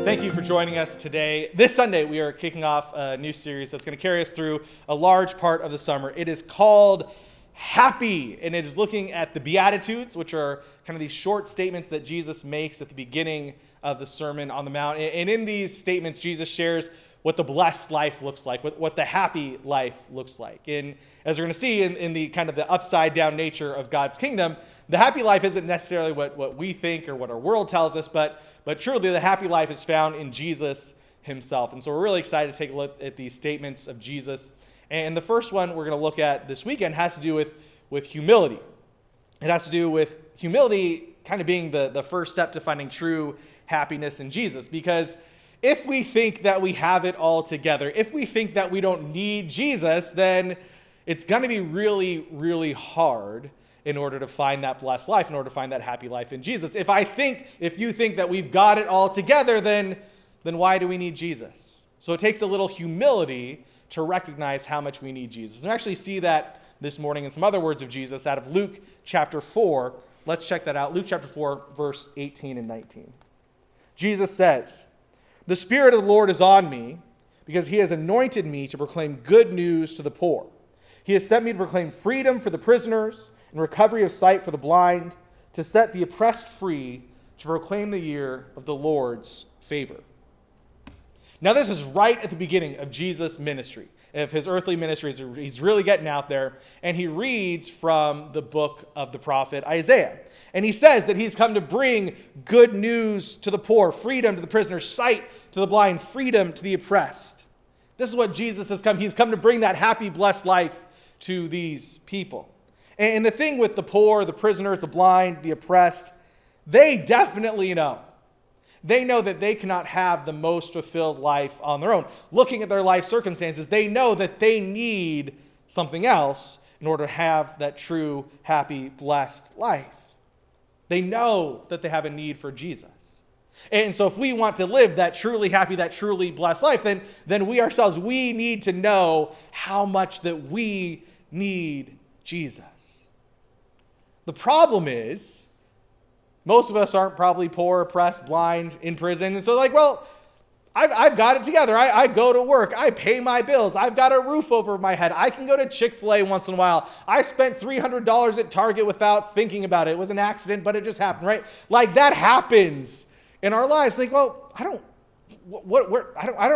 Thank you for joining us today. This Sunday, we are kicking off a new series that's going to carry us through a large part of the summer. It is called Happy, and it is looking at the Beatitudes, which are kind of these short statements that Jesus makes at the beginning of the Sermon on the Mount. And in these statements, Jesus shares what the blessed life looks like, what the happy life looks like. And as we're going to see in the kind of the upside down nature of God's kingdom, the happy life isn't necessarily what we think or what our world tells us, but truly the happy life is found in Jesus himself. And so we're really excited to take a look at these statements of Jesus. And the first one we're going to look at this weekend has to do with humility. It has to do with humility kind of being the first step to finding true happiness in Jesus. Because if we think that we have it all together, if we think that we don't need Jesus, then it's going to be really, really hard in order to find that blessed life, in order to find that happy life in Jesus. If you think that we've got it all together, then why do we need Jesus? So it takes a little humility to recognize how much we need Jesus. And we actually see that this morning in some other words of Jesus out of Luke chapter 4. Let's check that out. Luke chapter 4, verse 18 and 19. Jesus says, "The Spirit of the Lord is on me, because he has anointed me to proclaim good news to the poor. He has sent me to proclaim freedom for the prisoners and recovery of sight for the blind, to set the oppressed free, to proclaim the year of the Lord's favor." Now, this is right at the beginning of Jesus' ministry, of his earthly ministry. He's really getting out there, and he reads from the book of the prophet Isaiah. And he says that he's come to bring good news to the poor, freedom to the prisoners, sight to the blind, freedom to the oppressed. This is what Jesus has come. He's come to bring that happy, blessed life to these people. And the thing with the poor, the prisoners, the blind, the oppressed, they definitely know. They know that they cannot have the most fulfilled life on their own. Looking at their life circumstances, they know that they need something else in order to have that true, happy, blessed life. They know that they have a need for Jesus. And so if we want to live that truly happy, that truly blessed life, then we ourselves, we need to know how much that we need Jesus. The problem is, most of us aren't probably poor, oppressed, blind, in prison. And so I've got it together. I go to work. I pay my bills. I've got a roof over my head. I can go to Chick-fil-A once in a while. I spent $300 at Target without thinking about it. It was an accident, but it just happened, right? Like that happens in our lives. Like, well, I don't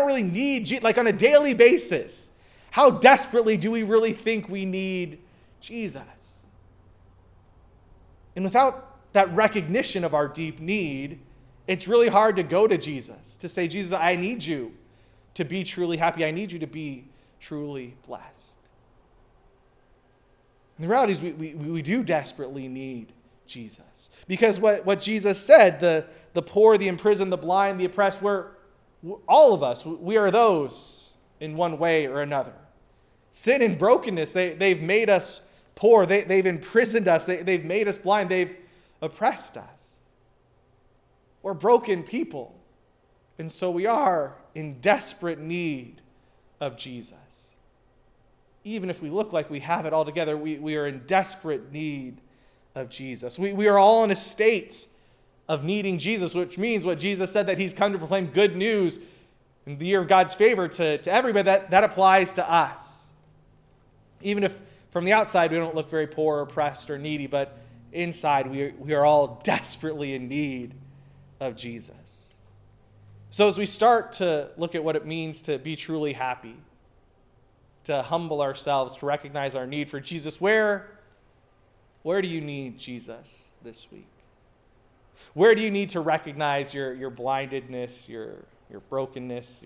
really need Jesus. Like on a daily basis, how desperately do we really think we need Jesus? And without that recognition of our deep need, it's really hard to go to Jesus, to say, Jesus, I need you to be truly happy. I need you to be truly blessed. And the reality is we do desperately need Jesus. Because what Jesus said, the poor, the imprisoned, the blind, the oppressed, all of us, we are those in one way or another. Sin and brokenness, they've made us poor. They've imprisoned us. They've made us blind. They've oppressed us. We're broken people. And so we are in desperate need of Jesus. Even if we look like we have it all together, we are in desperate need of Jesus. We are all in a state of needing Jesus, which means what Jesus said, that he's come to proclaim good news in the year of God's favor to everybody, that applies to us. Even if from the outside we don't look very poor, oppressed, or needy, but inside we are all desperately in need of Jesus. So as we start to look at what it means to be truly happy, to humble ourselves, to recognize our need for Jesus, where do you need Jesus this week? Where do you need to recognize your blindedness, your brokenness,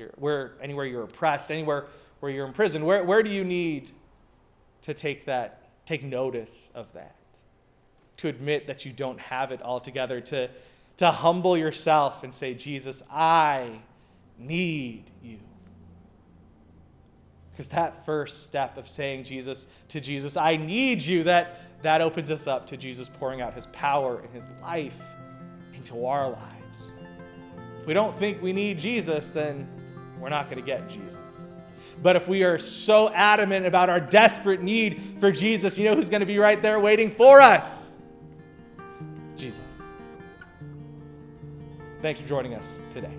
anywhere you're oppressed, anywhere where you're in prison? Where do you need to take notice of that? To admit that you don't have it all together, to humble yourself and say, Jesus, I need you. Because that first step of saying to Jesus, I need you, that opens us up to Jesus pouring out his power and his life into our lives. If we don't think we need Jesus, then we're not going to get Jesus. But if we are so adamant about our desperate need for Jesus, you know who's going to be right there waiting for us? Jesus. Thanks for joining us today.